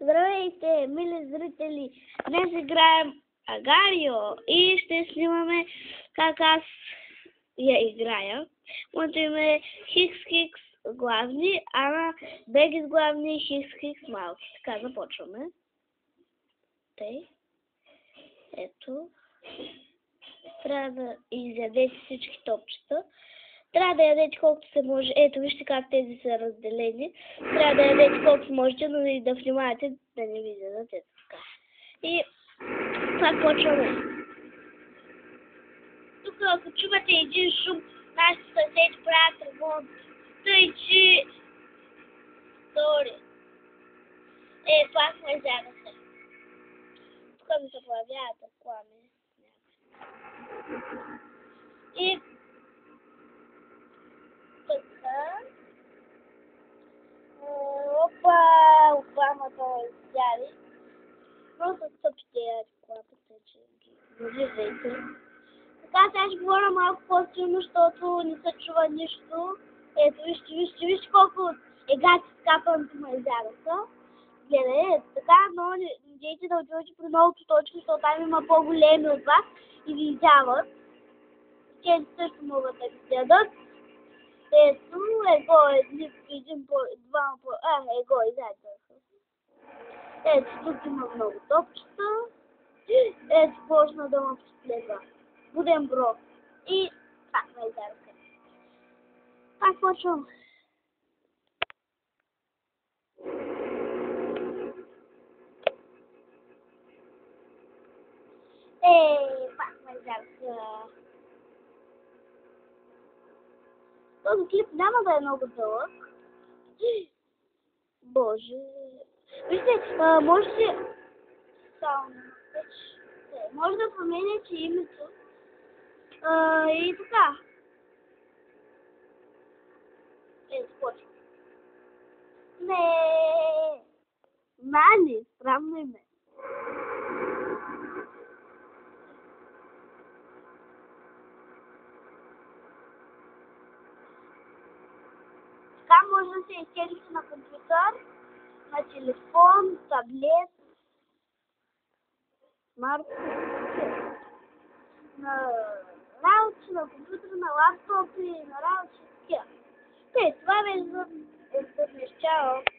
Здравейте, мили зрители! Днес играем Агарио и ще снимаме как аз я играя. Моето име е Хикс главни, Ана Бегис главни, Хикс малки. Така, започваме. Тъй. Ето. Трябва да изядете всички топчета. Трябва да ядете колкото се може. Ето, вижте как тези са разделени. Трябва да ядете колкото можете, но и да внимавате да не ви изядат. Ето така. И пак почваме. Тук, ако чувате един шум, нашите съседи правят ремонт. Тъй, че... Втори. Пак ме взягаха. Тук ми се появяват реклами. И... Обамата изяли. Просто стъпите рекламата, че ги виждайте. Така сега ще говоря малко по-силно, защото не се чува нищо. Ето, вижте колко егати с капането ме изядаха. Гледай, ето така, но не дейте да отивате при новото точки, защото там има по-големи от вас и ви изяват. Те също могат да ви изядат. Ето, изядаха. Ето, тук има много топчета. Ето, почна да ме последва. Буден бро. И пак ме изядаха. Пак почвам. Пак ме изядаха. Този клип няма да е много дълъг. Боже. Вижте, можете... Може да променяте името. И така. Почва. Мани, странно име. Така може да се изтеглите на компютър, на телефон, таблет, смартфон, на работи, на компютър, на лаптоп и на работи. Това беше за днес. Чао!